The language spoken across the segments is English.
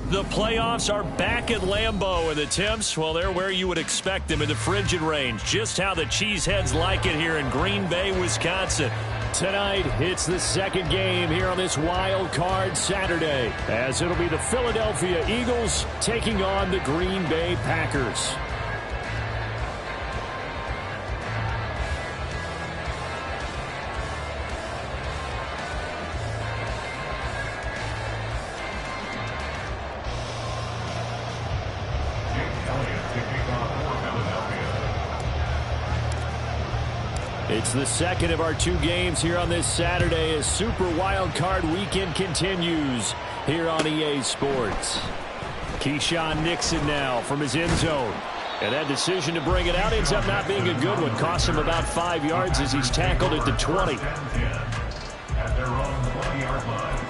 The playoffs are back at Lambeau, and the temps, well, they're where you would expect them in the frigid range. Just how the Cheeseheads like it here in Green Bay, Wisconsin. Tonight, it's the second game here on this Wild Card Saturday, as it'll be the Philadelphia Eagles taking on the Green Bay Packers. It's the second of our two games here on this Saturday as Super Wild Card Weekend continues here on EA Sports. Keyshawn Nixon now from his end zone. And that decision to bring it out ends up not being a good one. Costs him about 5 yards as he's tackled at the 20. At their own 20-yard line.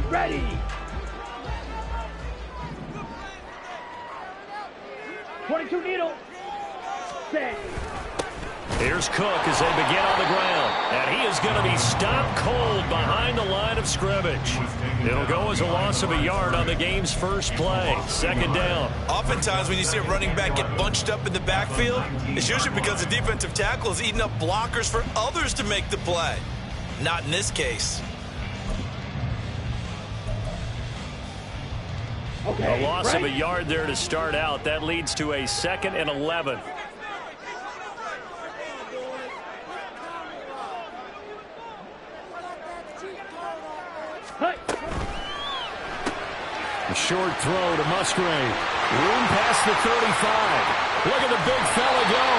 Ready. 22 needle. Set. Here's Cook as they begin on the ground. And he is going to be stopped cold behind the line of scrimmage. It'll go as a loss of a yard on the game's first play. Second down. Oftentimes when you see a running back get bunched up in the backfield, it's usually because the defensive tackle is eating up blockers for others to make the play. Not in this case. A loss of a yard there to start out. That leads to a 2nd and 11. A short throw to Musgrave. Room past the 35. Look at the big fella go.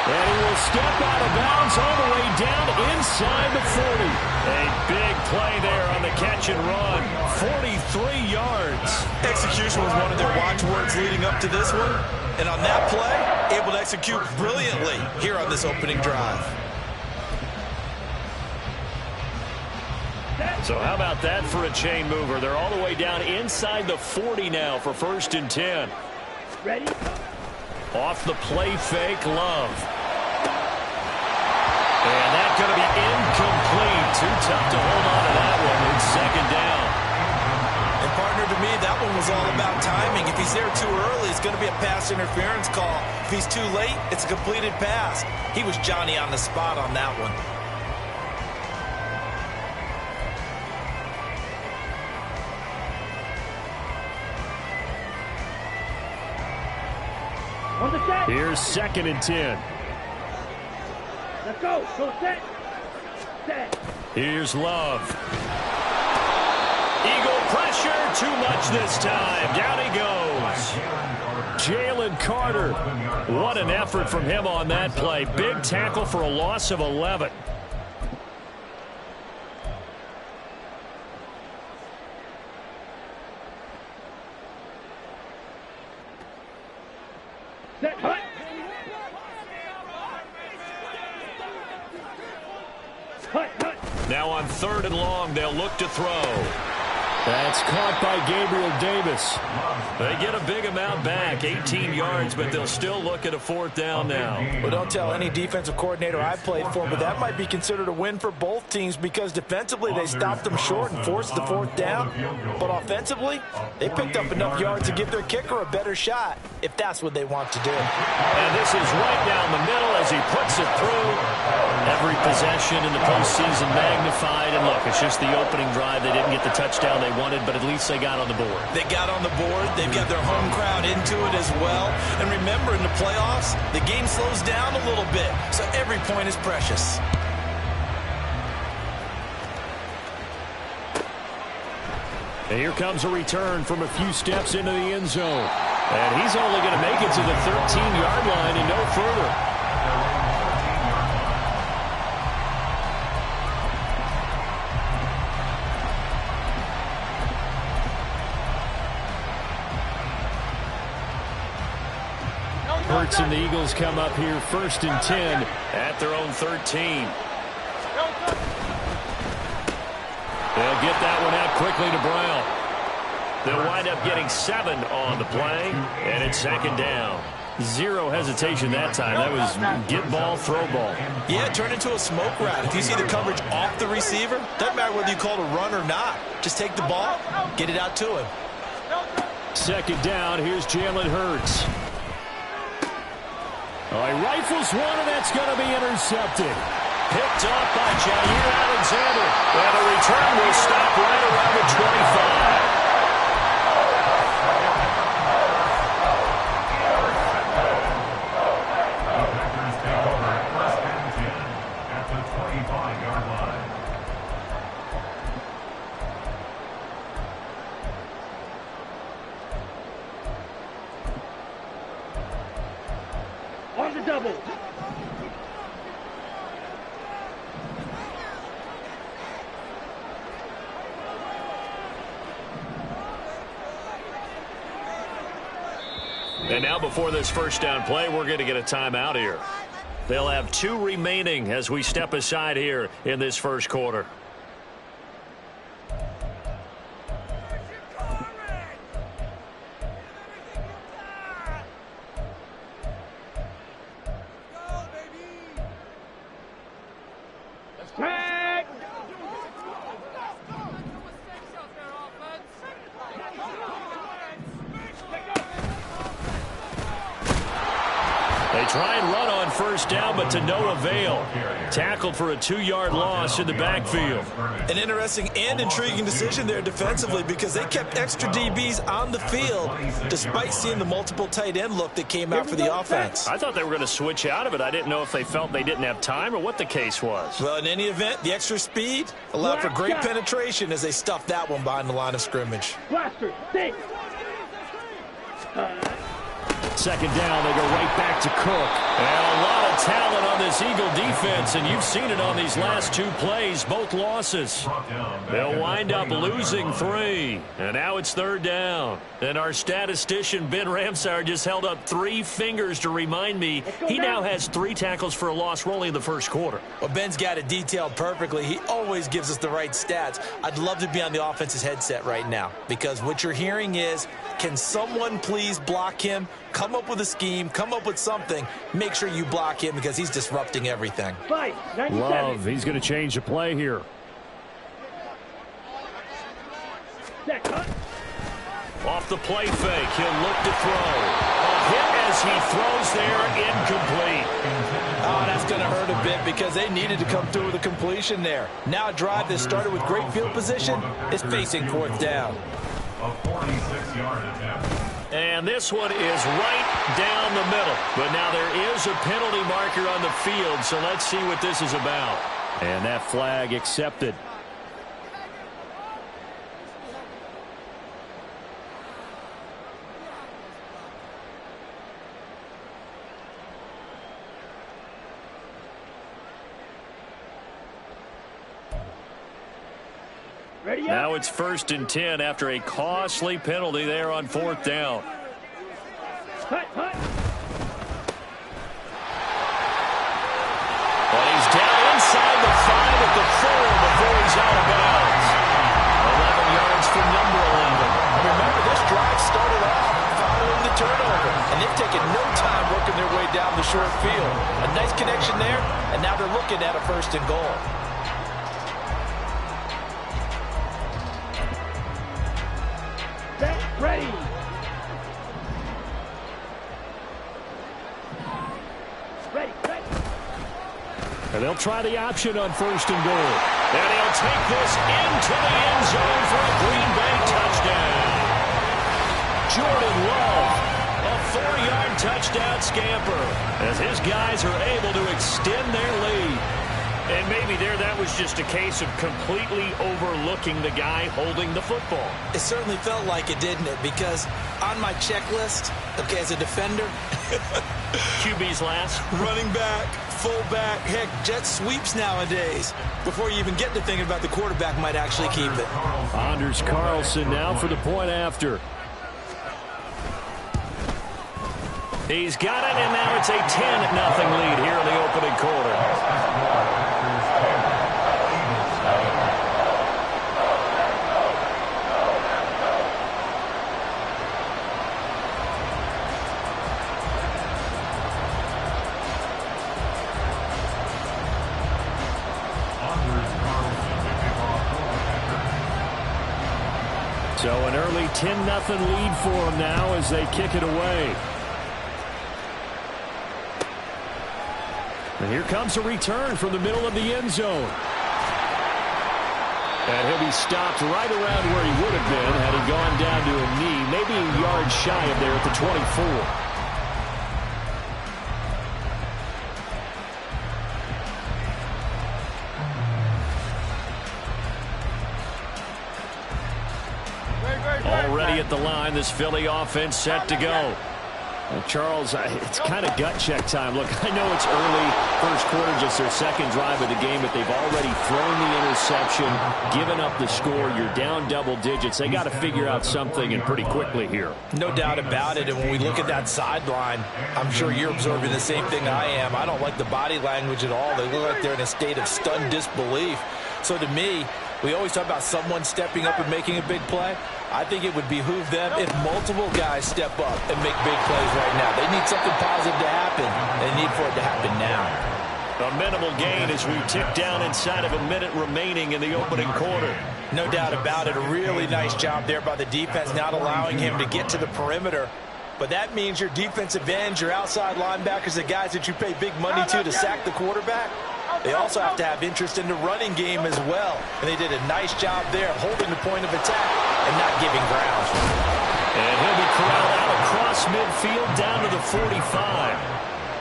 And he will step out of bounds all the way down inside the 40. A big play there on the catch and run. 43 yards. Execution was one of their watchwords leading up to this one. And on that play, able to execute brilliantly here on this opening drive. So how about that for a chain mover? They're all the way down inside the 40 now for 1st and 10. Ready? Off the play fake, Love. And that's going to be incomplete. Too tough to hold on to that one. It's 2nd down. And partner, to me, that one was all about timing. If he's there too early, it's going to be a pass interference call. If he's too late, it's a completed pass. He was Johnny on the spot on that one. On the set. Here's 2nd and 10. Let's go. Go set. Set. Here's Love. Eagle pressure. Too much this time. Down he goes. Jalen Carter. What an effort from him on that play. Big tackle for a loss of 11. Set. Hut. Now on 3rd and long, they'll look to throw. That's caught by Gabriel Davis. They get a big amount back, 18 yards, but they'll still look at a 4th down now. Well, don't tell any defensive coordinator I've played for, but that might be considered a win for both teams because defensively they stopped them short and forced the 4th down. But offensively, they picked up enough yards to give their kicker a better shot if that's what they want to do. And this is right down the middle as he puts it through. Every possession in the postseason magnified. And look, it's just the opening drive. They didn't get the touchdown they wanted, but at least they got on the board. They got on the board. They've got their home crowd into it as well. And remember, in the playoffs, the game slows down a little bit, so every point is precious. And here comes a return from a few steps into the end zone. And he's only going to make it to the 13-yard line and no further. Hurts and the Eagles come up here 1st and 10 at their own 13. They'll get that one out quickly to Brown. They'll wind up getting 7 on the play, and it's second down. Zero hesitation that time. That was get ball, throw ball. Yeah, it turned into a smoke route. If you see the coverage off the receiver, doesn't matter whether you call it a run or not. Just take the ball, get it out to him. Second down, here's Jalen Hurts. Oh, he rifles one, and that's going to be intercepted. Picked up by Jair Alexander. And a return will stop right around the 25. On the double. And now before this first down play, we're going to get a timeout here. They'll have 2 remaining as we step aside here in this first quarter. Tag! They try and run on first down, but to no avail. Tackled for a 2-yard loss in the backfield. An interesting and intriguing decision there defensively because they kept extra DBs on the field despite seeing the multiple tight end look that came out for the offense. I thought they were going to switch out of it. I didn't know if they felt they didn't have time or what the case was. Well, in any event, the extra speed allowed for great penetration as they stuffed that one behind the line of scrimmage. Blaster, six. Second down, they go right back to Cook. And a lot of talent on this Eagle defense, and you've seen it on these last 2 plays, both losses. They'll wind up losing 3. And now it's third down. And our statistician, Ben Ramsauer, just held up 3 fingers to remind me he now has 3 tackles for a loss only in the first quarter. Well, Ben's got it detailed perfectly. He always gives us the right stats. I'd love to be on the offense's headset right now because what you're hearing is, can someone please block him? Come up with a scheme, come up with something. Make sure you block him because he's disrupting everything. Fight, 97. Love, he's going to change the play here. Set, cut. Off the play fake, he'll look to throw. A hit as he throws there, incomplete. Oh, that's going to hurt a bit because they needed to come through with a completion there. Now a drive that started with great field position is facing fourth down. A 46-yard attempt. And this one is right down the middle. But now there is a penalty marker on the field, so let's see what this is about. And that flag accepted. Ready up. Now it's 1st and 10 after a costly penalty there on 4th down. Cut, cut. But he's down inside the 5 at the 4 before he's out of bounds. 11 yards for number 11. Remember, this drive started off following the turnover, and they've taken no time working their way down the short field. A nice connection there, and now they're looking at a 1st and goal. Set, ready. Ready, ready. And they'll try the option on 1st and goal. And he'll take this into the end zone for a Green Bay touchdown. Jordan Love, a 4-yard touchdown scamper, as his guys are able to extend their lead. And maybe there that was just a case of completely overlooking the guy holding the football. It certainly felt like it, didn't it? Because on my checklist, okay, as a defender, QB's last. running back, fullback, heck, jet sweeps nowadays. Before you even get to thinking about the quarterback might actually keep it. Anders Carlson now for the point after. He's got it, and now it's a 10-0 lead here in the opening quarter. So an early 10-0 lead for them now as they kick it away. And here comes a return from the middle of the end zone. And he'll be stopped right around where he would have been had he gone down to a knee, maybe a yard shy of there at the 24. Already at the line, this Philly offense set to go. Charles, it's kind of gut check time. Look, I know it's early, first quarter, just their second drive of the game, but they've already thrown the interception, given up the score. You're down double digits. They got to figure out something, and pretty quickly here. No doubt about it, and when we look at that sideline, I'm sure you're observing the same thing I am. I don't like the body language at all. They look like they're in a state of stunned disbelief. So to me, we always talk about someone stepping up and making a big play. I think it would behoove them if multiple guys step up and make big plays right now. They need something positive to happen. They need for it to happen now. A minimal gain as we tick down inside of a minute remaining in the opening quarter. No doubt about it. A really nice job there by the defense, not allowing him to get to the perimeter. But that means your defensive ends, your outside linebackers, the guys that you pay big money to sack the quarterback, they also have to have interest in the running game as well. And they did a nice job there of holding the point of attack and not giving ground. And he'll be corralled out across midfield down to the 45.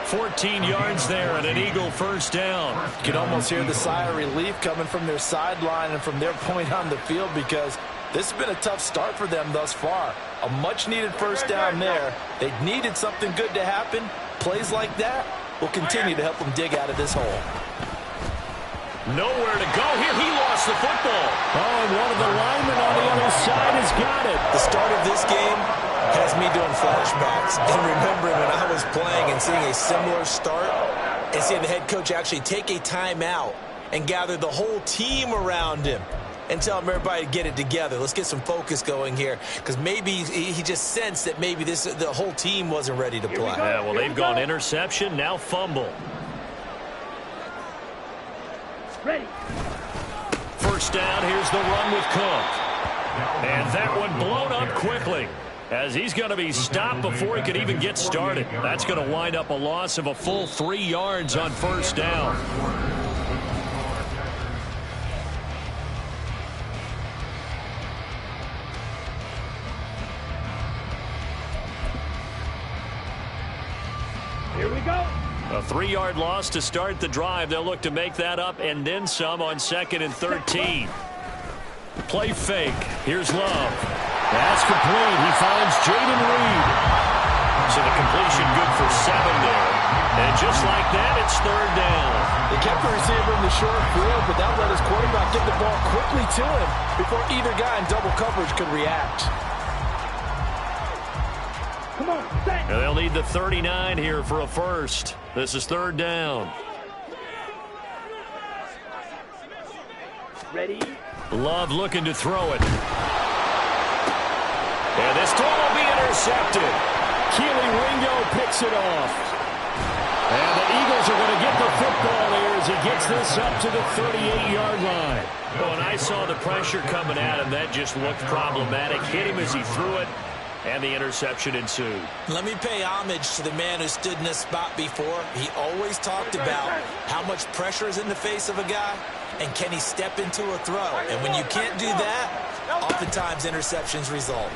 14 yards there and an Eagle first down. You can almost hear the sigh of relief coming from their sideline and from their point on the field, because this has been a tough start for them thus far. A much-needed first down there. They needed something good to happen. Plays like that will continue to help them dig out of this hole. Nowhere to go here. He lost the football. Oh, and one of the linemen on the other side has got it. The start of this game has me doing flashbacks and remembering when I was playing and seeing a similar start and seeing the head coach actually take a timeout and gather the whole team around him and tell everybody to get it together. Let's get some focus going here, because maybe he just sensed that maybe the whole team wasn't ready to play. Yeah, well, they've gone interception, now fumble. Ready. First down, here's the run with Cook. And that one blown up quickly, as he's going to be stopped before he could even get started. That's going to wind up a loss of a full 3 yards on first down. Here we go. A 3-yard loss to start the drive. They'll look to make that up and then some on 2nd and 13. Play fake. Here's Love. That's complete. He finds Jayden Reed. So the completion good for 7 there. And just like that, it's 3rd down. They kept the receiver in the short field, but that let his quarterback get the ball quickly to him before either guy in double coverage could react. Come on, set. And they'll need the 39 here for a first. This is 3rd down. Ready. Love looking to throw it. And this throw will be intercepted. Keely Ringo picks it off. And the Eagles are going to get the football here as he gets this up to the 38-yard line. When I saw the pressure coming at him, that just looked problematic. Hit him as he threw it, and the interception ensued. Let me pay homage to the man who stood in this spot before. He always talked about how much pressure is in the face of a guy, and can he step into a throw. And when you can't do that, oftentimes interceptions result.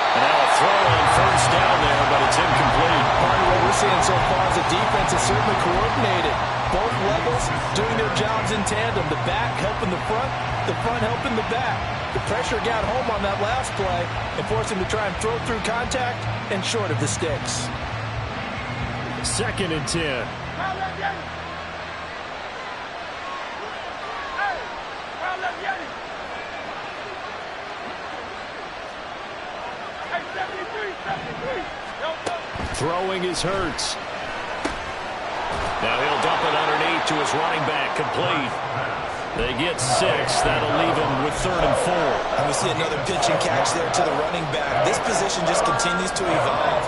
And now a throw on first down there, but it's incomplete. Part of what we're seeing so far is the defense is certainly coordinated. Both levels doing their jobs in tandem. The back helping the front helping the back. The pressure got home on that last play and forced him to try and throw through contact and short of the sticks. 2nd and 10. Throwing is Hurts. Now he'll dump it underneath to his running back, complete. They get 6. That'll leave him with 3rd and 4. And we see another pitch and catch there to the running back. This position just continues to evolve.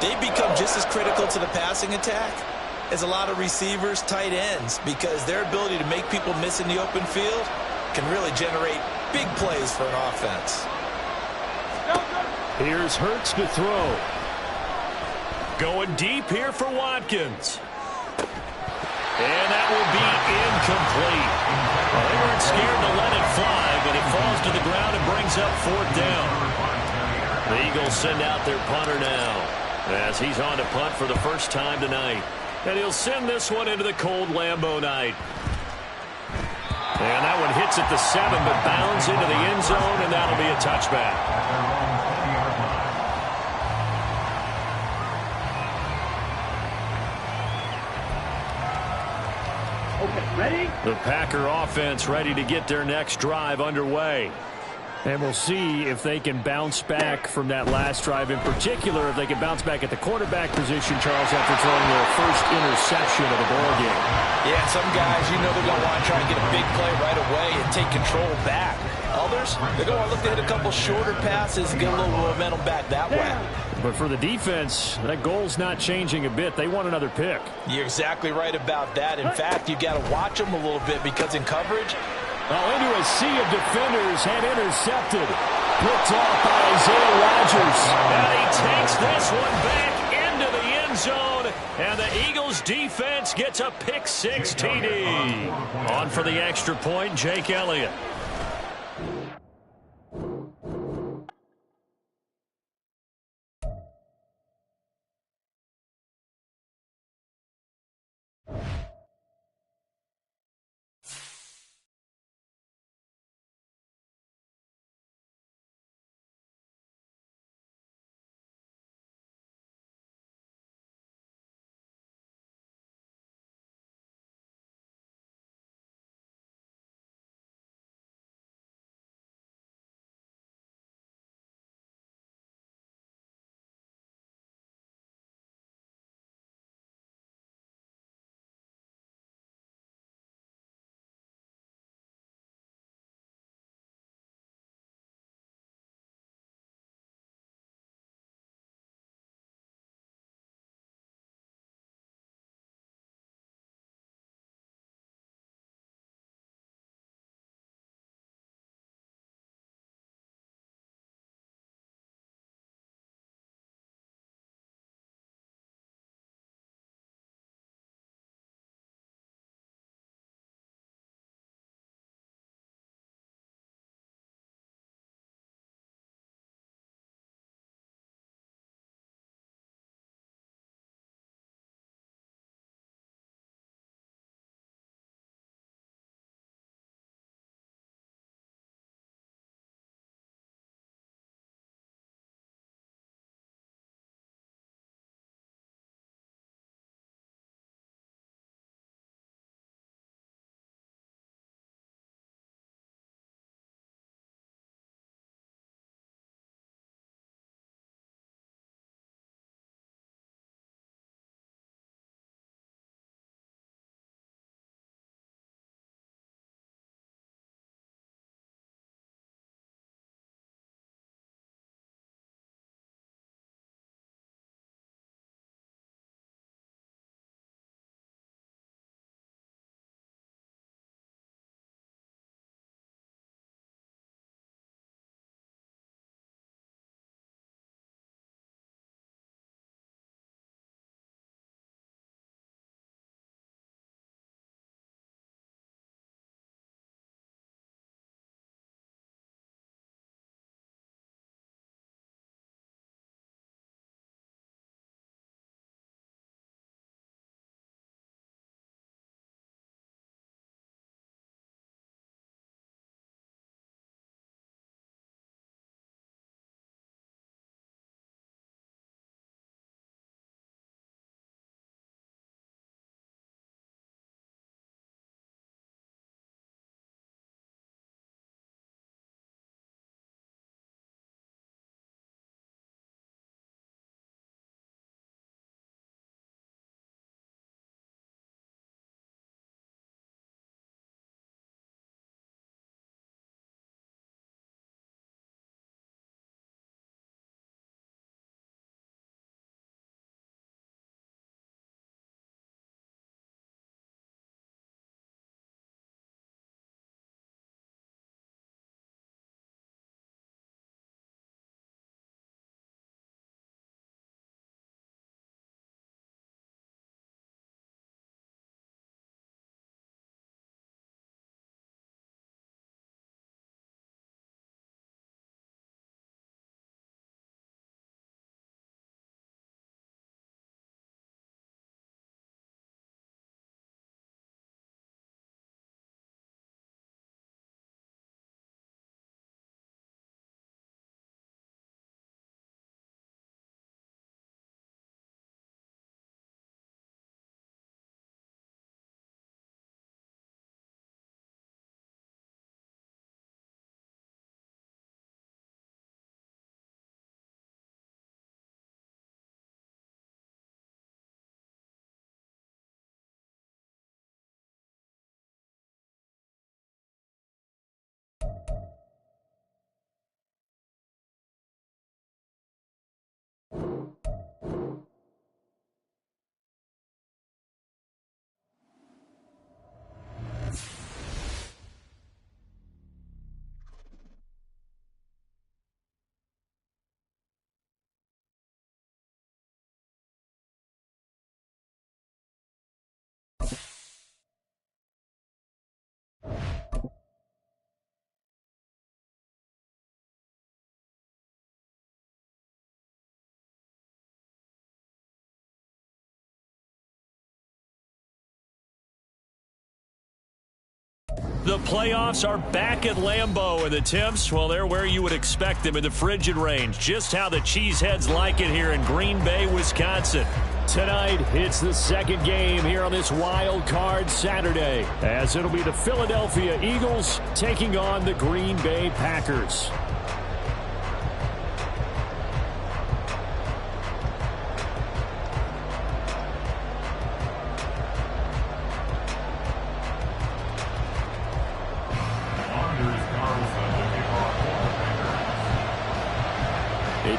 They become just as critical to the passing attack as a lot of receivers, tight ends, because their ability to make people miss in the open field can really generate big plays for an offense. Here's Hurts to throw. Going deep here for Watkins. And that will be incomplete. Well, they weren't scared to let it fly, but it falls to the ground and brings up 4th down. The Eagles send out their punter now, as he's on to punt for the first time tonight. And he'll send this one into the cold Lambeau night. And that one hits at the 7, but bounds into the end zone, and that'll be a touchback. Okay, ready? The Packer offense ready to get their next drive underway. And we'll see if they can bounce back from that last drive. In particular, if they can bounce back at the quarterback position, Charles, after throwing their first interception of the ballgame. Yeah, some guys, you know they're going to want to try and get a big play right away and take control back. Others, they're going to look to hit a couple shorter passes and get a little momentum back that way. But for the defense, that goal's not changing a bit. They want another pick. You're exactly right about that. In fact, you've got to watch them a little bit because in coverage, into a sea of defenders and intercepted. Picked off by Isaiah Rodgers. And he takes this one back into the end zone. And the Eagles defense gets a pick-6 TD. On for the extra point, Jake Elliott. The playoffs are back at Lambeau, and the Temps, well, they're where you would expect them in the frigid range. Just how the Cheeseheads like it here in Green Bay, Wisconsin. Tonight, it's the second game here on this wild card Saturday, as it'll be the Philadelphia Eagles taking on the Green Bay Packers.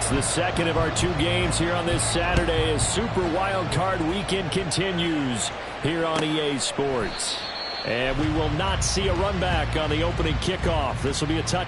It's the second of our two games here on this Saturday as Super Wild Card Weekend continues here on EA Sports. And we will not see a run back on the opening kickoff. This will be a touch.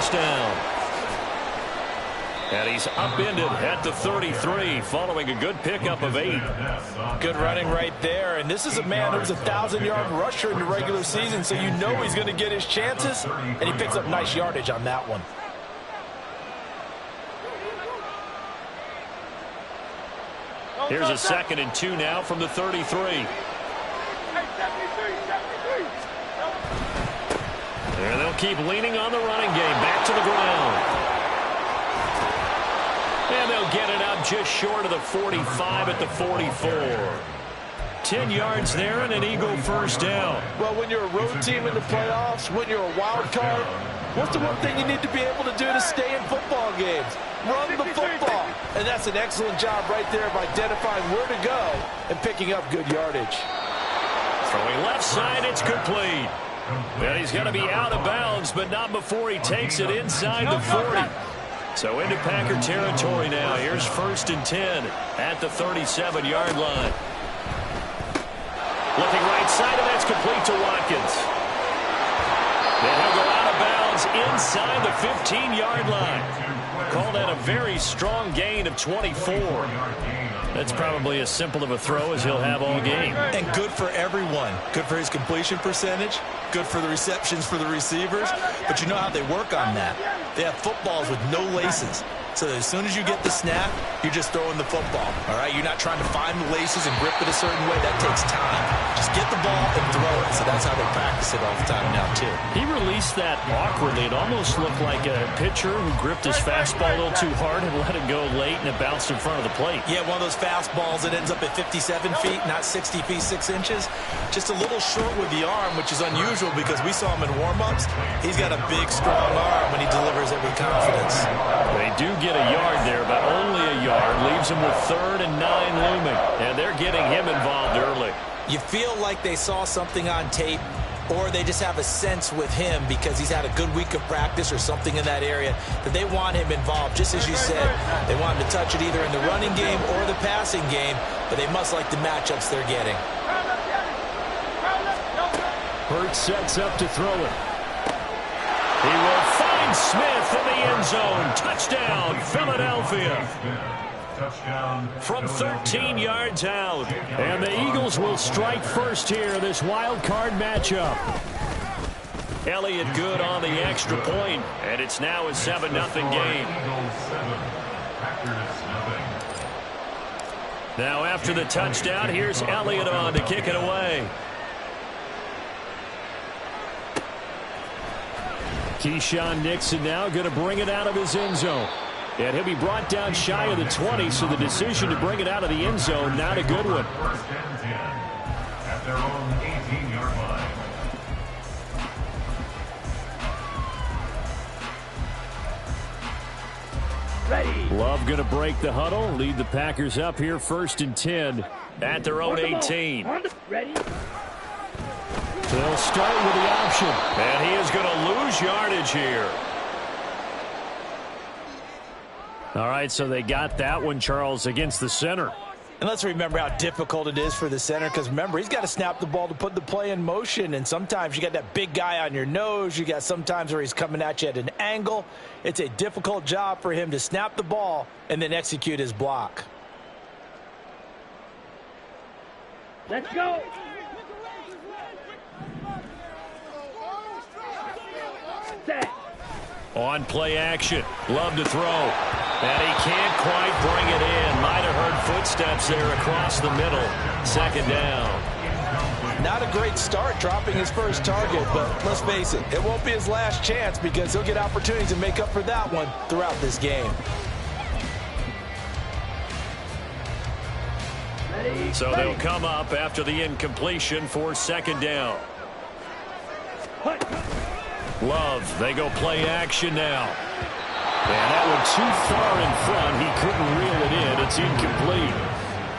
first down. And he's upended at the 33 following a good pickup of 8. Good running right there. And this is a man who's a 1,000-yard rusher in the regular season, so you know he's going to get his chances. And he picks up nice yardage on that one. Here's a 2nd and 2 now from the 33. And they'll keep leaning on the running game. Back to the ground. And they'll get it up just short of the 45 at the 44. 10 yards there and an Eagle first down. Well, when you're a road team in the playoffs, when you're a wild card, what's the one thing you need to be able to do to stay in football games? Run the football. And that's an excellent job right there of identifying where to go and picking up good yardage. Throwing left side, it's complete. And he's going to be out of bounds, but not before he takes it inside the 40. So into Packer territory now. Here's 1st and 10 at the 37-yard line. Looking right side, and that's complete to Watkins. Then he'll go out of bounds inside the 15-yard line. Called that a very strong gain of 24. That's probably as simple of a throw as he'll have all game. And good for everyone. Good for his completion percentage. Good for the receptions for the receivers. But you know how they work on that. They have footballs with no laces. So that as soon as you get the snap, you're just throwing the football. All right? You're not trying to find the laces and grip it a certain way. That takes time. Just get the ball and throw it. So that's how they practice it all the time now, too. He released that awkwardly. It almost looked like a pitcher who gripped his fastball a little too hard and let it go late, and it bounced in front of the plate. Yeah, one of those fastballs that ends up at 57 feet, not 60 feet, 6 inches. Just a little short with the arm, which is unusual because we saw him in warm-ups. He's got a big, strong arm when he delivers it with confidence. They do get a yard there, but only a yard. Leaves him with 3rd and 9 looming. And they're getting him involved early. You feel like they saw something on tape, or they just have a sense with him because he's had a good week of practice or something in that area that they want him involved. Just as you said, they want him to touch it either in the running game or the passing game, but they must like the matchups they're getting. Hurts sets up to throw it. He will find Smith in the end zone. Touchdown, Philadelphia. From 13 yards out. And the Eagles will strike first here, this wild card matchup. Elliott good on the extra point, and it's now a 7-0 game. Now after the touchdown, here's Elliott on to kick it away. Keyshawn Nixon now going to bring it out of his end zone. And he'll be brought down shy of the 20, so the decision to bring it out of the end zone, not a good one. 1st and 10 at their own 18-yard line. Ready. Love going to break the huddle, lead the Packers up here 1st and 10 at their own 18. Ready. They'll start with the option. And he is going to lose yardage here. All right, so they got that one, Charles, against the center. And let's remember how difficult it is for the center, because remember, he's got to snap the ball to put the play in motion, and sometimes you got that big guy on your nose. You got sometimes where he's coming at you at an angle. It's a difficult job for him to snap the ball and then execute his block. Let's go. Set. On play action. Love to throw. And he can't quite bring it in. Might have heard footsteps there across the middle. 2nd down. Not a great start dropping his first target, but let's face it, it won't be his last chance because he'll get opportunities to make up for that one throughout this game. Ready. So they'll come up after the incompletion for 2nd down. Love, they go play action now. And that one too far in front. He couldn't reel it in. It's incomplete.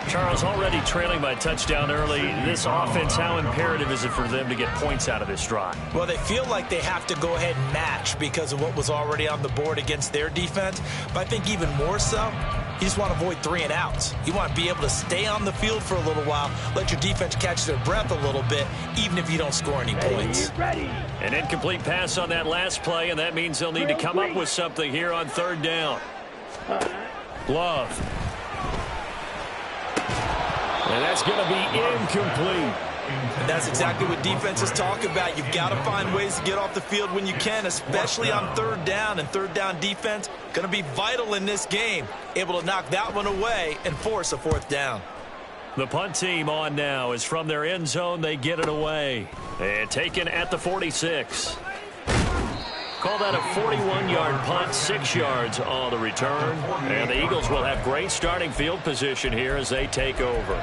Charles, already trailing by touchdown early. This offense, how imperative is it for them to get points out of this drive? Well, they feel like they have to go ahead and match because of what was already on the board against their defense. But I think even more so, You just want to avoid 3 and outs. You want to be able to stay on the field for a little while, let your defense catch their breath a little bit, even if you don't score any points. Ready. An incomplete pass on that last play, and that means they'll need to come up with something here on 3rd down. Love. And that's going to be incomplete. And that's exactly what defenses talk about. You've got to find ways to get off the field when you can, especially on 3rd down. And 3rd down defense going to be vital in this game. Able to knock that one away and force a 4th down. The punt team on now is from their end zone. They get it away. And taken at the 46. Call that a 41-yard punt, 6 yards on the return. And the Eagles will have great starting field position here as they take over.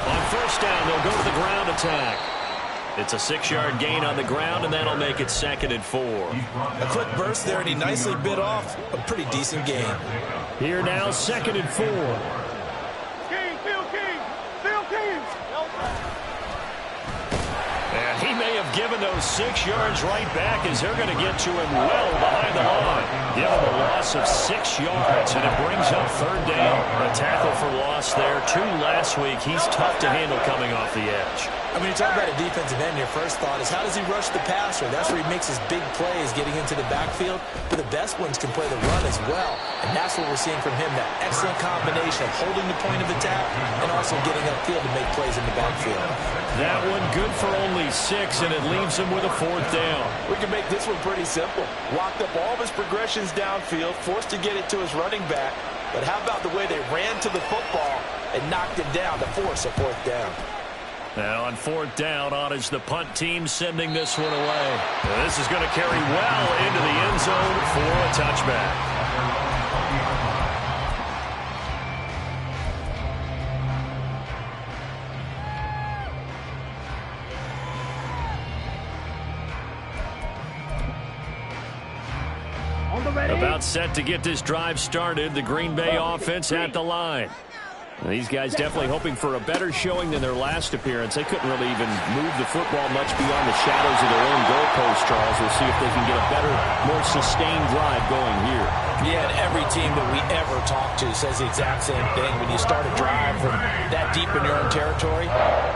On 1st down, they'll go to the ground attack. It's a 6-yard gain on the ground, and that'll make it 2nd and 4. A quick burst there, and he nicely bit off a pretty decent gain. Here now, 2nd and 4. And he may have given those 6 yards right back as they're going to get to him well behind the line. Give him a loss of 6 yards, and it brings up 3rd down. A tackle for loss there. 2 last week. He's tough to handle coming off the edge. I mean, you talk about a defensive end, your first thought is how does he rush the passer? That's where he makes his big plays getting into the backfield. But the best ones can play the run as well. And that's what we're seeing from him, that excellent combination of holding the point of attack and also getting upfield to make plays in the backfield. That one good for only 6, and it leaves him with a 4th down. We can make this one pretty simple. Locked up all of his progressions downfield, forced to get it to his running back. But how about the way they ran to the football and knocked him down to force a 4th down? Now on 4th down, on is the punt team sending this one away. Now this is going to carry well into the end zone for a touchback. About set to get this drive started. The Green Bay offense at the line. These guys definitely hoping for a better showing than their last appearance. They couldn't really even move the football much beyond the shadows of their own goalpost, Charles. We'll see if they can get a better, more sustained drive going here. Yeah, and every team that we ever talk to says the exact same thing. When you start a drive from that deep in your own territory,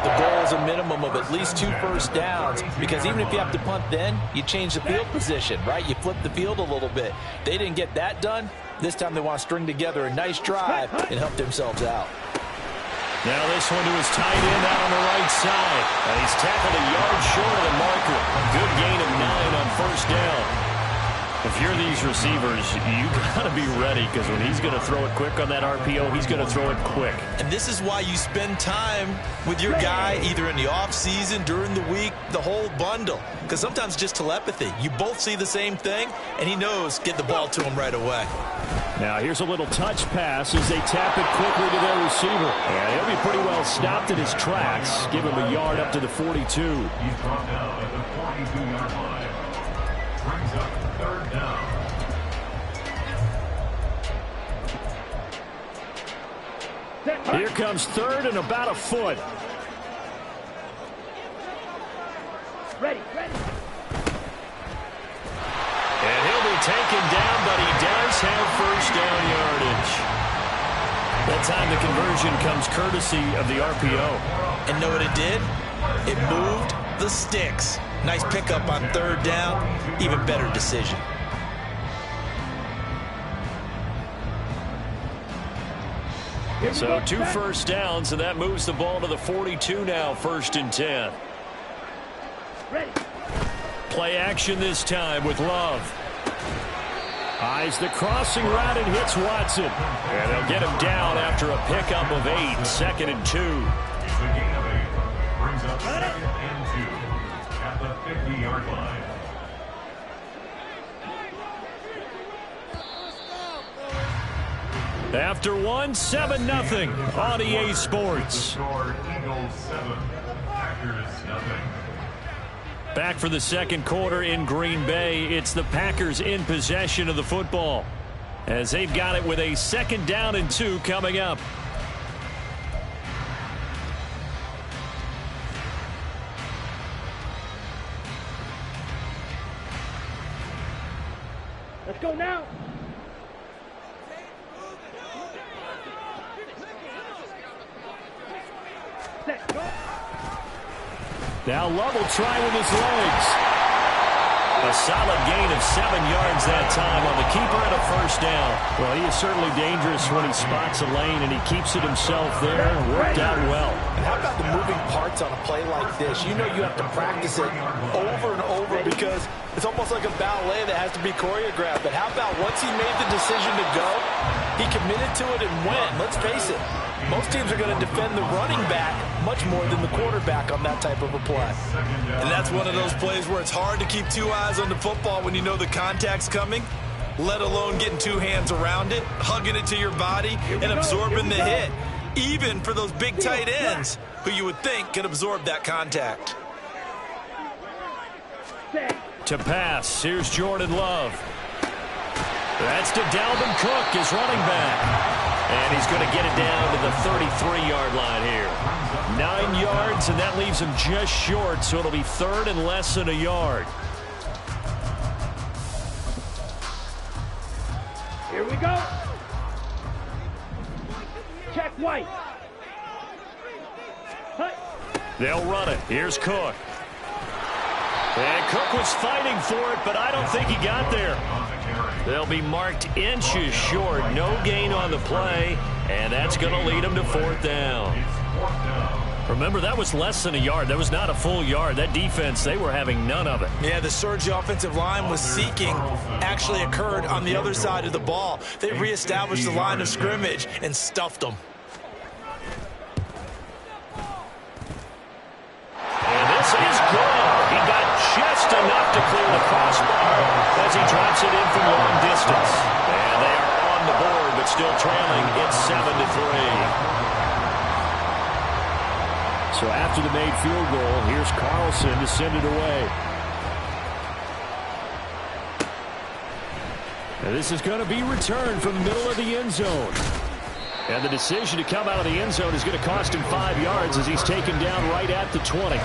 the goal is a minimum of at least 2 first downs, because even if you have to punt then, you change the field position, right? You flip the field a little bit. They didn't get that done. This time they want to string together a nice drive and help themselves out. Now this one to his tight end out on the right side. And he's tackled a yard short of the marker. Good gain of 9 on 1st down. If you're these receivers, you got to be ready, because when he's going to throw it quick on that RPO, he's going to throw it quick. And this is why you spend time with your guy either in the offseason, during the week, the whole bundle. Because sometimes just telepathy. You both see the same thing, and he knows get the ball to him right away. Now here's a little touch pass as they tap it quickly to their receiver. And he'll be pretty well stopped in his tracks. Give him a yard up to the 42. He's brought down at the 42-yard line. Brings up 3rd down. Here comes 3rd and about a foot. Ready. And he'll be taken down, but he does have 1st down yardage. That time the conversion comes courtesy of the RPO. And know what it did? It moved the sticks. Nice pickup on 3rd down. Even better decision. So 2 first downs, and that moves the ball to the 42 now, 1st and 10. Ready. Play action this time with Love. Eyes the crossing route and hits Watson. And they'll get him down after a pickup of 8, 2nd and 2. It's a gain of 8. Brings up 2nd and 2 at the 50-yard line. After 1, 7-0 on EA Sports. Score Eagles 7, Packers nothing. Back for the 2nd quarter in Green Bay. It's the Packers in possession of the football, as they've got it with a 2nd down and 2 coming up. Let's go now. Set, go. Now Love will try with his legs. A solid gain of 7 yards that time on the keeper and a first down. Well, he is certainly dangerous when he spots a lane, and he keeps it himself there. Worked out well. And how about the moving parts on a play like this? You know you have to practice it over and over because it's almost like a ballet that has to be choreographed. But how about once he made the decision to go, he committed to it and went. Let's face it, most teams are going to defend the running back much more than the quarterback on that type of a play. And that's one of those plays where it's hard to keep 2 eyes on the football when you know the contact's coming, let alone getting 2 hands around it, hugging it to your body, and absorbing the hit. Even for those big tight ends who you would think could absorb that contact. To pass, here's Jordan Love. That's to Dalvin Cook, his running back. And he's going to get it down to the 33-yard line here. 9 yards, and that leaves him just short, so it'll be 3rd and less than a yard. Here we go. Check White. Hut. They'll run it. Here's Cook. And Cook was fighting for it, but I don't think he got there. They'll be marked inches short. No gain on the play, and that's going to lead them to 4th down. Remember, that was less than a yard. That was not a full yard. That defense, they were having none of it. Yeah, the surge the offensive line was seeking actually occurred on the other side of the ball. They reestablished the line of scrimmage and stuffed them. And this is good. He got just enough to clear the crossbar as he drops it in from long distance. And they are on the board, but still trailing. It's 7-3. So after the made field goal, here's Carlson to send it away. And this is going to be returned from the middle of the end zone. And the decision to come out of the end zone is going to cost him 5 yards as he's taken down right at the 20.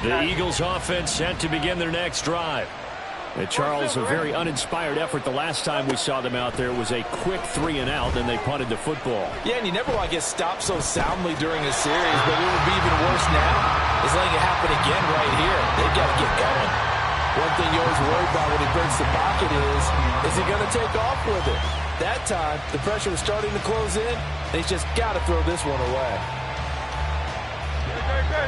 The Eagles offense set to begin their next drive. And Charles, a very uninspired effort the last time we saw them out there. It was a quick 3 and out, and they punted the football. Yeah, and you never want to get stopped so soundly during a series, but what would be even worse now is letting it happen again right here. They've got to get going. One thing you always worry about when he breaks the pocket is he going to take off with it? That time, the pressure was starting to close in, and he's just got to throw this one away.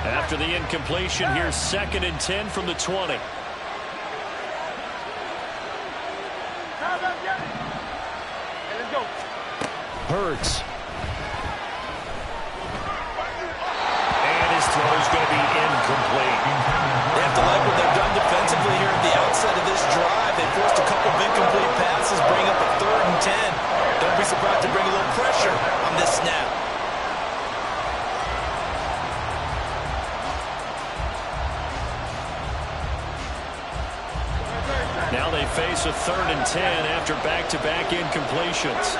After the incompletion, here's 2nd and 10 from the 20. Hurts. And his throw is going to be incomplete. They have to like what they've done defensively here at the outset of this drive. They forced a couple of incomplete passes, bring up a 3rd and 10. Don't be surprised to bring a little pressure on this snap. Now they face a 3rd and 10 after back-to-back incompletions.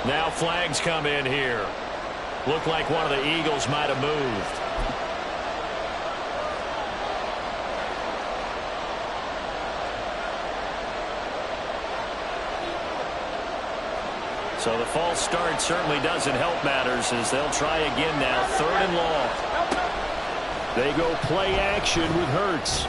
Now flags come in here. Looked like one of the Eagles might have moved. So the false start certainly doesn't help matters as they'll try again now. 3rd and long. They go play action with Hurts.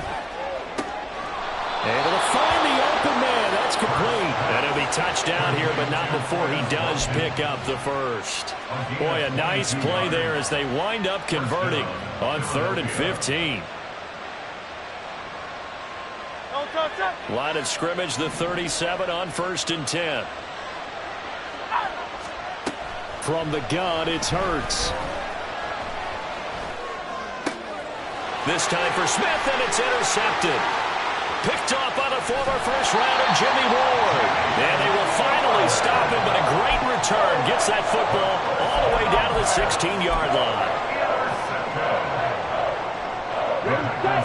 Able to find the open man. That's complete. And it'll be touchdown here, but not before he does pick up the first. Boy, a nice play there as they wind up converting on 3rd and 15. Line of scrimmage, the 37 on 1st and 10. From the gun, it's Hurts. This time for Smith, and it's intercepted. Picked off by the former first-rounder Jimmy Ward. And they will finally barely stop him, but a great return. Gets that football all the way down to the 16-yard line.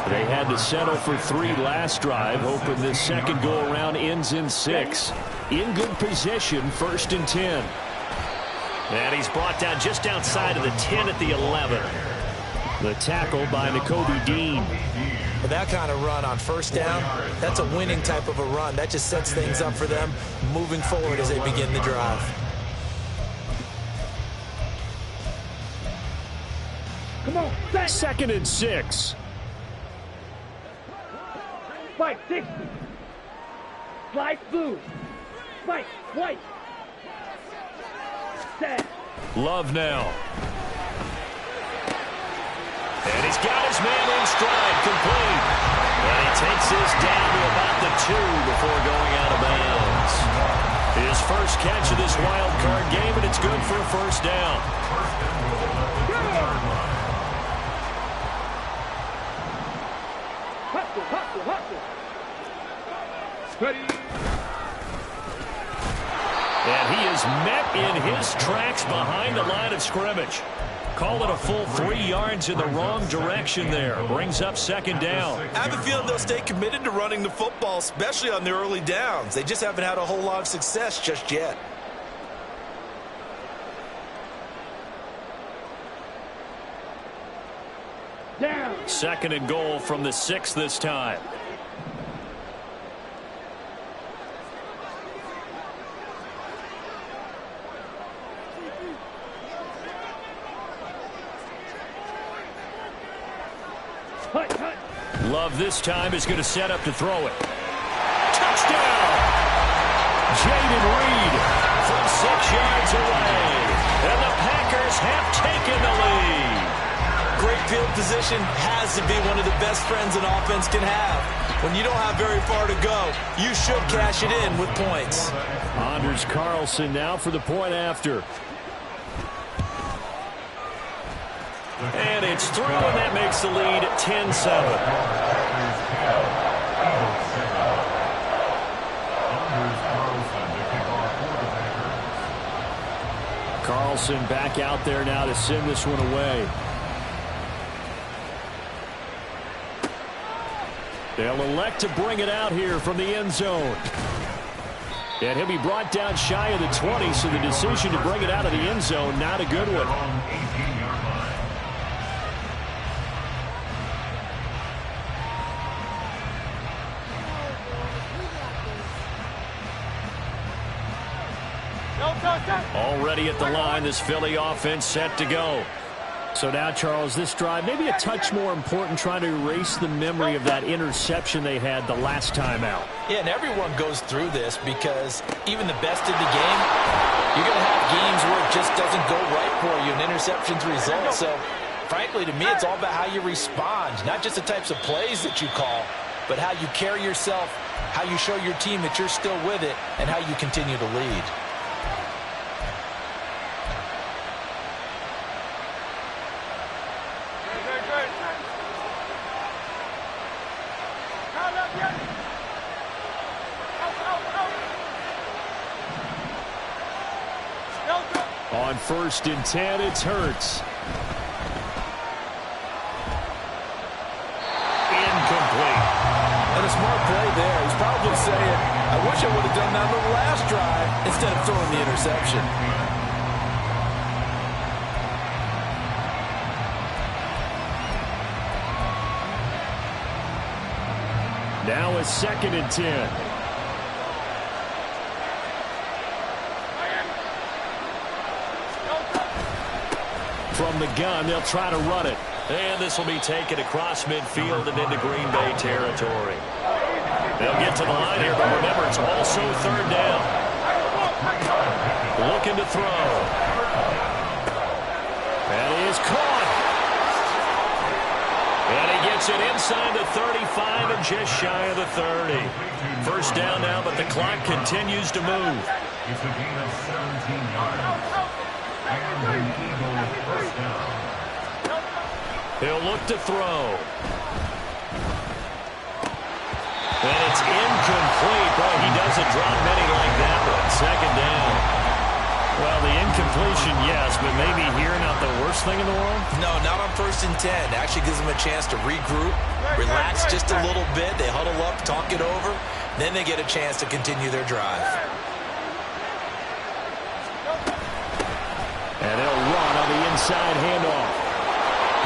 They had to settle for 3 last drive, hoping this second go-around ends in 6. In good position, 1st and 10. And he's brought down just outside of the 10 at the 11. The tackle by Nakobe Dean. With that kind of run on 1st down, that's a winning type of a run. That just sets things up for them moving forward as they begin the drive. Come on, set. 2nd and 6. Spike 60. Slide blue. Spike white. Set. Love now. And he's got his man in stride, complete. And he takes this down to about the 2 before going out of bounds. His first catch of this wild card game, and it's good for a 1st down. Hustle, hustle, hustle. Ready. And he is met in his tracks behind the line of scrimmage. Call it a full 3 yards in the wrong direction there. Brings up 2nd down. I have a feeling they'll stay committed to running the football, especially on the early downs. They just haven't had a whole lot of success just yet. Down. 2nd and goal from the 6 this time. Hut, hut. Love this time is going to set up to throw it. Touchdown! Jaden Reed from 6 yards away. And the Packers have taken the lead. Great field position has to be one of the best friends an offense can have. When you don't have very far to go, you should cash it in with points. Anders Carlson now for the point after. And it's through, and that makes the lead 10-7. Carlson back out there now to send this one away. They'll elect to bring it out here from the end zone. And he'll be brought down shy of the 20, so the decision to bring it out of the end zone, not a good one. Already at the line, this Philly offense set to go. So now, Charles, this drive maybe a touch more important, trying to erase the memory of that interception they had the last time out. Yeah, and everyone goes through this because even the best in the game, you're going to have games where it just doesn't go right for you and interceptions result. So, frankly, to me, it's all about how you respond, not just the types of plays that you call, but how you carry yourself, how you show your team that you're still with it, and how you continue to lead. On 1st and 10, it's Hurts. Incomplete. And a smart play there. He's probably saying, I wish I would have done that on the last drive instead of throwing the interception. Now it's 2nd and 10. From the gun, they'll try to run it. And this will be taken across midfield and into Green Bay territory. They'll get to the line here, but remember, it's also 3rd down. Looking to throw. And he is caught. And he gets it inside the 35 and just shy of the 30. 1st down now, but the clock continues to move. It's a gain of 17 yards. And the Eagles 1st down. He'll look to throw. And it's incomplete. Boy, he doesn't drop many like that one. 2nd down. incompletion, yes, but maybe here not the worst thing in the world? No, not on 1st and 10. Actually gives them a chance to regroup, relax just a little bit. They huddle up, talk it over. Then they get a chance to continue their drive. And they'll run on the inside handoff.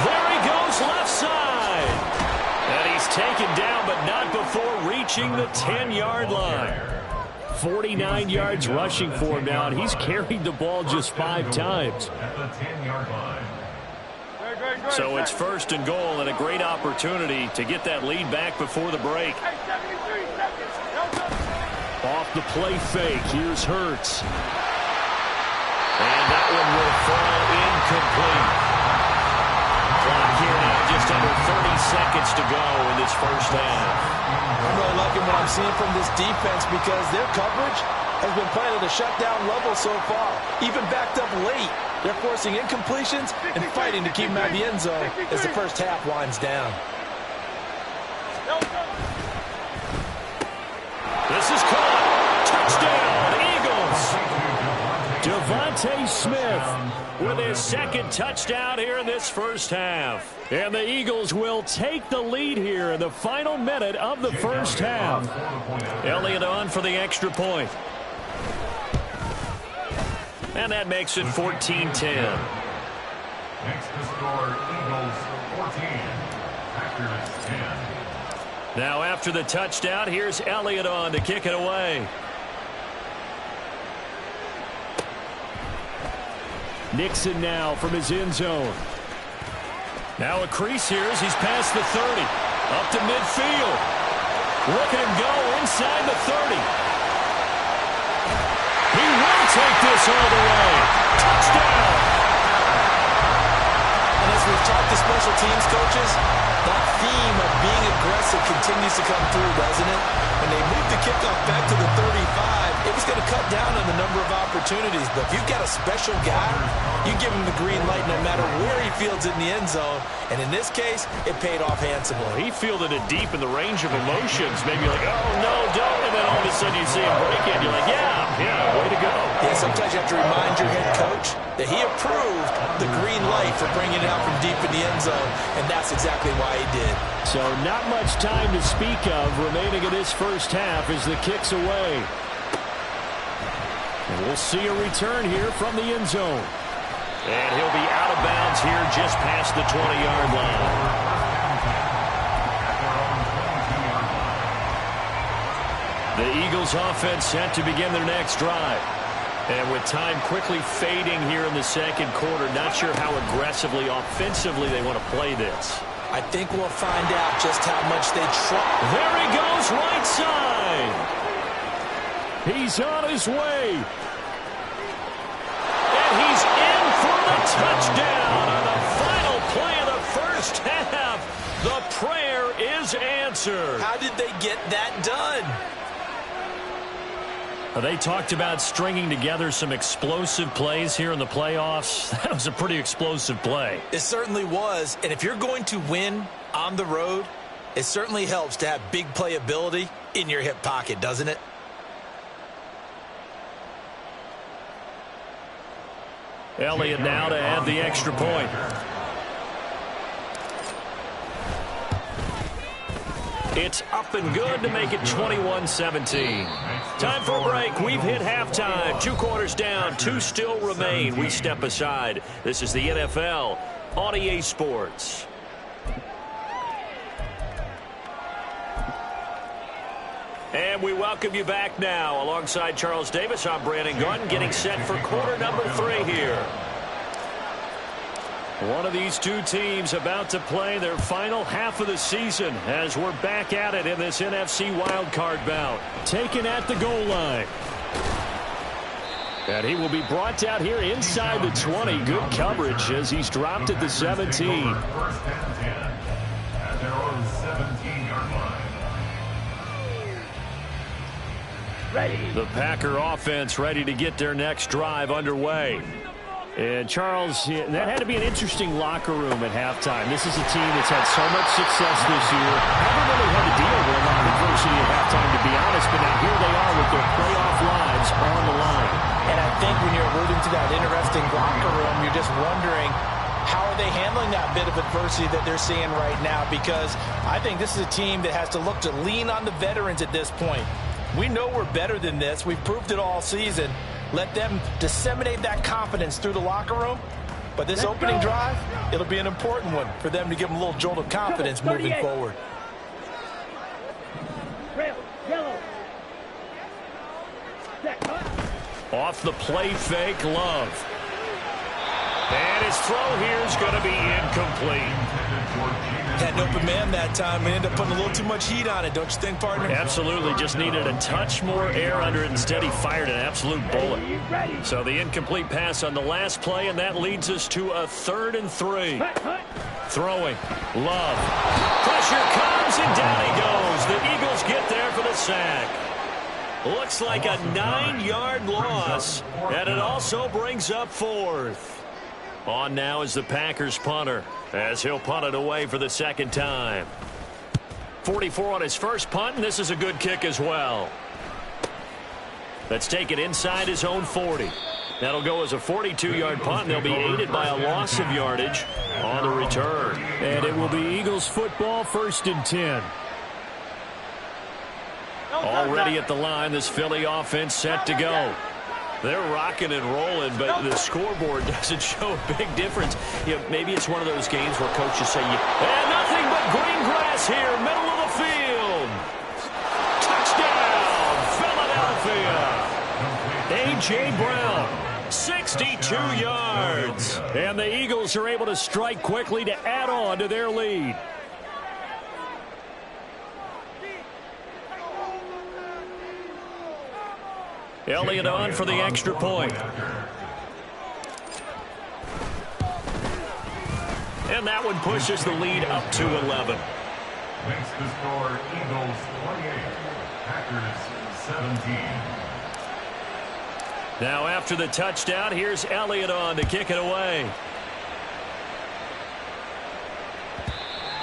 There he goes, left side. And he's taken down, but not before reaching the 10-yard line. 49 yards rushing for him now, and he's carried the ball just 5 times. At the 10-yard line. So it's 1st and goal, and a great opportunity to get that lead back before the break. Off the play fake, here's Hurts. And that one will fall incomplete. Clock here now, just under 30 seconds to go in this first half. I'm really liking what I'm seeing from this defense because their coverage has been playing at a shutdown level so far. Even backed up late, they're forcing incompletions and fighting to keep them out of the end zone as the first half winds down. This is caught. Touchdown, Eagles. DeVonta Smith With his second touchdown here in this first half. And the Eagles will take the lead here in the final minute of the first half. Elliott on for the extra point. And that makes it 14-10. Next to score, Eagles 14, Packers 10. Now after the touchdown, here's Elliott on to kick it away. Nixon now from his end zone. Now a crease here as he's past the 30. Up to midfield. Look at him go inside the 30. He will take this all the way. Touchdown. And as we've talked to special teams coaches, that theme of being aggressive continues to come through, doesn't it? When they moved the kickoff back to the 35, it was going to cut down on the number of opportunities. But if you've got a special guy, you give him the green light no matter where he fields it in the end zone. And in this case, it paid off handsomely. He fielded it deep in the range of emotions. Maybe like, oh, no, don't. And then all of a sudden you see him break it. You're like, yeah, way to go. Yeah, sometimes you have to remind your head coach that he approved the green light for bringing it out from deep in the end zone. And that's exactly why he did. So not much time to speak of remaining in this first half as the kick's away. And we'll see a return here from the end zone. And he'll be out of bounds here just past the 20-yard line. The Eagles offense set to begin their next drive. And with time quickly fading here in the second quarter, not sure how aggressively, offensively they want to play this. I think we'll find out just how much they try. There he goes, right side. He's on his way. And he's in for the touchdown on the final play of the first half. The prayer is answered. How did they get that done? They talked about stringing together some explosive plays here in the playoffs. That was a pretty explosive play. It certainly was. And if you're going to win on the road, it certainly helps to have big playability in your hip pocket, doesn't it? Elliott now to add the extra point. It's up and good to make it 21-17. Time for a break. We've hit halftime. 2 quarters down. 2 still remain. We step aside. This is the NFL on EA Sports. And we welcome you back now. Alongside Charles Davis, I'm Brandon Gunn, getting set for quarter number 3 here. One of these two teams about to play their final half of the season as we're back at it in this NFC wildcard bout. Taken at the goal line. And he will be brought down here inside the 20. Good coverage as he's dropped at the 17. First and 10 at their own 17-yard line. Ready. The Packer offense ready to get their next drive underway. And, Charles, that had to be an interesting locker room at halftime. This is a team that's had so much success this year. Haven't really had to deal with a lot of adversity at halftime, to be honest, but now here they are with their playoff lives on the line. And I think when you're alluding to that interesting locker room, you're just wondering, how are they handling that bit of adversity that they're seeing right now? Because I think this is a team that has to look to lean on the veterans at this point. We know we're better than this. We've proved it all season. Let them disseminate that confidence through the locker room. But this opening drive, it'll be an important one for them to give them a little jolt of confidence moving forward. Red, yellow. Set, Off the play fake, Love. And his throw here is going to be incomplete. Had an open man that time and ended up putting a little too much heat on it, don't you think, partner? Absolutely. Just needed a touch more air under it. Instead, he fired an absolute bullet. So the incomplete pass on the last play, and that leads us to a 3rd and 3. Throwing. Love. Pressure comes, and down he goes. The Eagles get there for the sack. Looks like a 9-yard loss, and it also brings up 4th. On now is the Packers punter, as he'll punt it away for the 2nd time. 44 on his first punt, and this is a good kick as well. Let's take it inside his own 40. That'll go as a 42-yard punt, and they'll be aided by a loss of yardage on the return. And it will be Eagles football, 1st and 10. Already at the line, this Philly offense set to go. They're rocking and rolling, but the scoreboard doesn't show a big difference. You know, maybe it's one of those games where coaches say, and nothing but green grass here, middle of the field. Touchdown, Philadelphia. A.J. Brown, 62 yards. And the Eagles are able to strike quickly to add on to their lead. Elliott on for the extra point. And that one pushes the lead up to 11. Makes the score Eagles 28, Packers 17. Now after the touchdown, here's Elliott on to kick it away.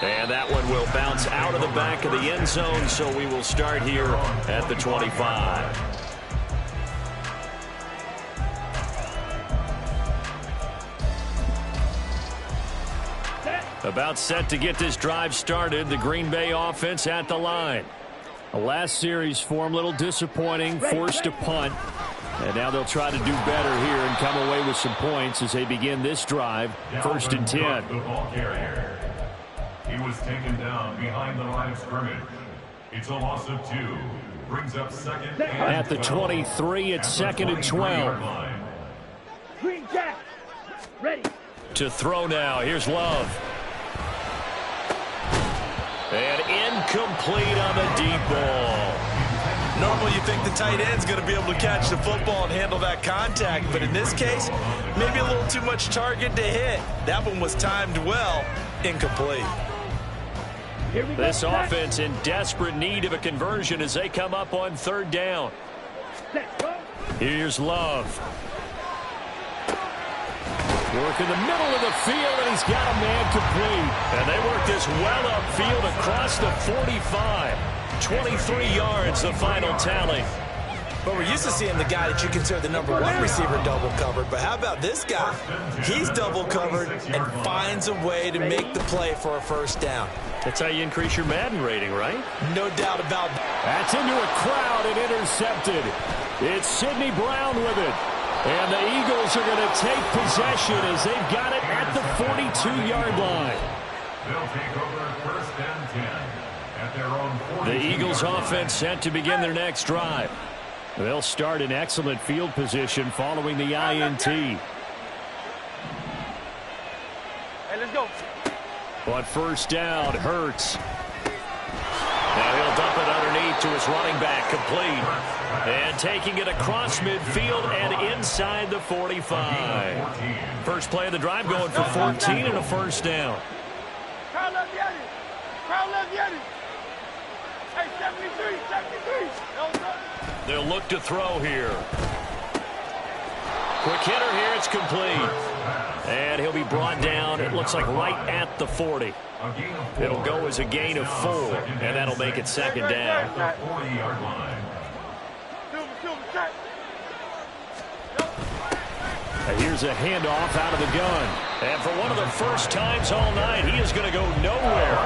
And that one will bounce out of the back of the end zone, so we will start here at the 25. About set to get this drive started. The Green Bay offense at the line. The last series for him, a little disappointing, forced a punt. And now they'll try to do better here and come away with some points as they begin this drive, 1st and 10. The ball carrier. He was taken down behind the line of scrimmage. It's a loss of 2. Brings up 2nd and At the 23, it's 2nd and 12. Green Jack. Ready. To throw now. Here's Love. And incomplete on the deep ball. Normally you think the tight end's going to be able to catch the football and handle that contact, but in this case, maybe a little too much target to hit. That one was timed well, incomplete. This offense in desperate need of a conversion as they come up on 3rd down. Here's Love. Work in the middle of the field, and he's got a man complete. And they work this well upfield across the 45. 23 yards, the final tally. But we're used to seeing the guy that you consider the #1 receiver double covered. But how about this guy? He's double covered and finds a way to make the play for a 1st down. That's how you increase your Madden rating, right? No doubt about that. That's into a crowd and intercepted. It's Sidney Brown with it. And the Eagles are going to take possession as they've got it at the 42-yard line. They'll take over 1st and 10 at their own 42. The Eagles offense set to begin their next drive. They'll start in excellent field position following the INT. Hey, let's go. But 1st down, Hurts. Now he'll dump it underneath to his running back, complete. And taking it across midfield and inside the 45. First play of the drive going for 14 and a 1st down. Crowd left Yeti. Crowd left Yeti. Hey, 73, 73. They'll look to throw here. Quick hitter here, it's complete. And he'll be brought down, it looks like right at the 40. It'll go as a gain of 4, and that'll make it 2nd down. Here's a handoff out of the gun. And for one of the first times all night, he is going to go nowhere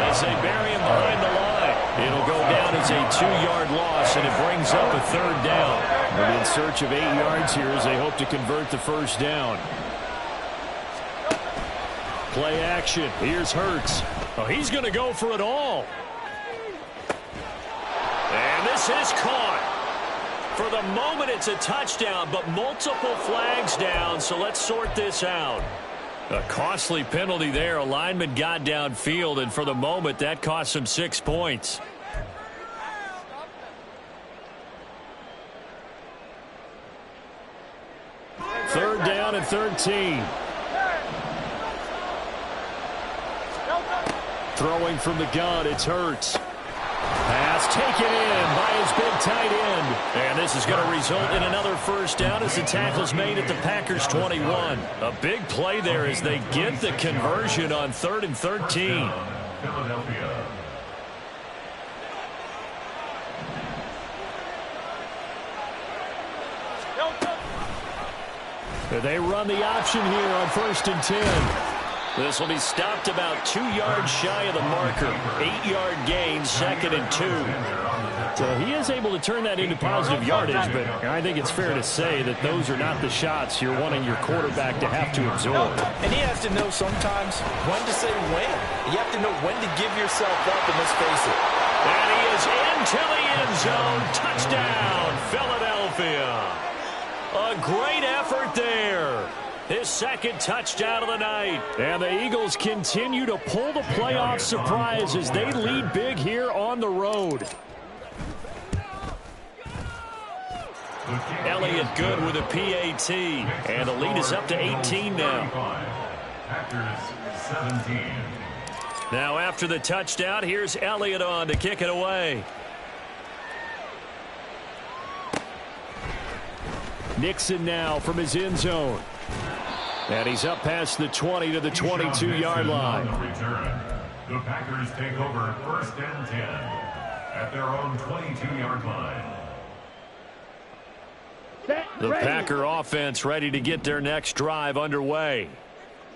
as they bury him behind the line. It'll go down as a 2-yard loss, and it brings up a 3rd down. They're in search of 8 yards here as they hope to convert the 1st down. Play action. Here's Hurts. Oh, he's going to go for it all. And this is caught. For the moment, it's a touchdown, but multiple flags down, so let's sort this out. A costly penalty there. A lineman got downfield, and for the moment, that cost him 6 points. Third down and 13. Throwing from the gun, it's Hurts. Pass taken in by his big tight end. And this is going to result in another 1st down as the tackle's made at the Packers' 21. A big play there as they get the conversion on 3rd and 13. Philadelphia. They run the option here on 1st and 10. This will be stopped about 2 yards shy of the marker. 8-yard gain, 2nd and 2. So he is able to turn that into positive yardage, but I think it's fair to say that those are not the shots you're wanting your quarterback to have to absorb. And he has to know sometimes when to say when. You have to know when to give yourself up, and let's face it. And he is into the end zone. Touchdown, Philadelphia. A great effort there. His 2nd touchdown of the night. And the Eagles continue to pull the playoff surprise as they lead big here on the road. Elliott good with a PAT. And the lead is up to 18 now. Packers 17. Now after the touchdown, here's Elliott on to kick it away. Nixon now from his end zone. And he's up past the 20 to the 22-yard line. The Packers take over 1st and 10 at their own 22-yard line. The Packer offense ready to get their next drive underway.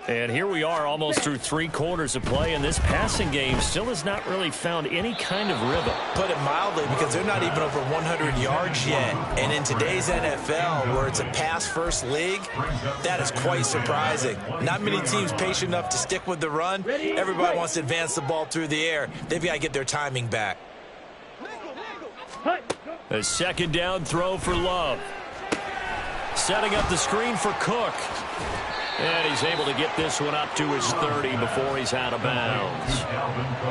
And here we are almost through 3 quarters of play, and this passing game still has not really found any kind of rhythm. Put it mildly, because they're not even over 100 yards yet. And in today's NFL, where it's a pass-first league, that is quite surprising. Not many teams patient enough to stick with the run. Everybody wants to advance the ball through the air. They've got to get their timing back. A 2nd down throw for Love. Setting up the screen for Cook. And he's able to get this one up to his 30 before he's out of bounds.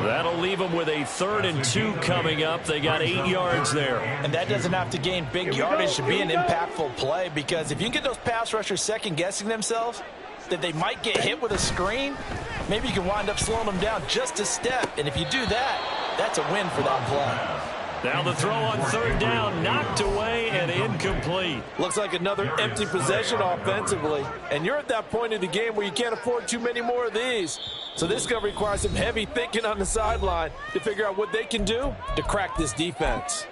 That'll leave him with a 3rd and 2 coming up. They got 8 yards there. And that doesn't have to gain big yardage to be an impactful play, because if you can get those pass rushers second-guessing themselves, that they might get hit with a screen, maybe you can wind up slowing them down just a step. And if you do that, that's a win for that play. Now the throw on 3rd down, knocked away and incomplete. Looks like another empty possession offensively. And you're at that point in the game where you can't afford too many more of these. So this is going to require some heavy thinking on the sideline to figure out what they can do to crack this defense.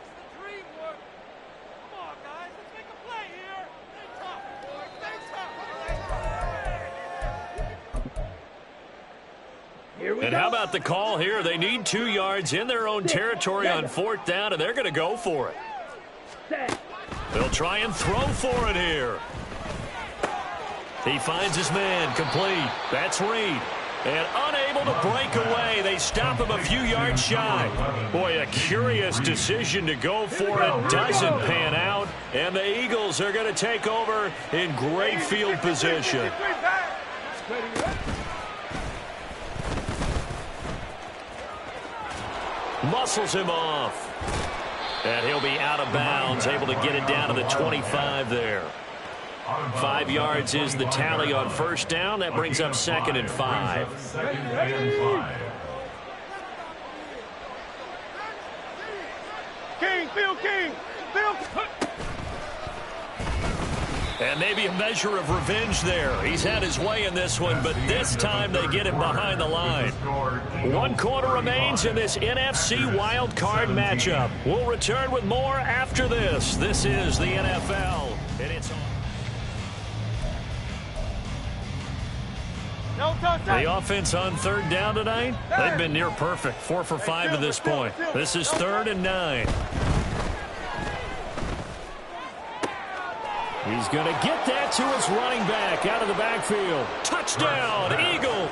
And how about the call here? They need 2 yards in their own territory on 4th down, and they're going to go for it. They'll try and throw for it here. He finds his man, complete. That's Reed. And unable to break away. They stop him a few yards shy. Boy, a curious decision to go for it. Doesn't pan out. And the Eagles are going to take over in great field position. Muscles him off. And he'll be out of bounds, able to get it down to the 25 there. 5 yards is the tally on 1st down. That brings up 2nd and 5. 2nd and 5. King, Phil King, Phil. And maybe a measure of revenge there. He's had his way in this one, but this time they get him behind the line. 1 quarter remains in this NFC wild card matchup. We'll return with more after this. This is the NFL, and it's on. The offense on third down tonight, they've been near perfect. 4 for 5 to this point. This is 3rd and 9. He's going to get that to his running back out of the backfield. Touchdown, Eagle.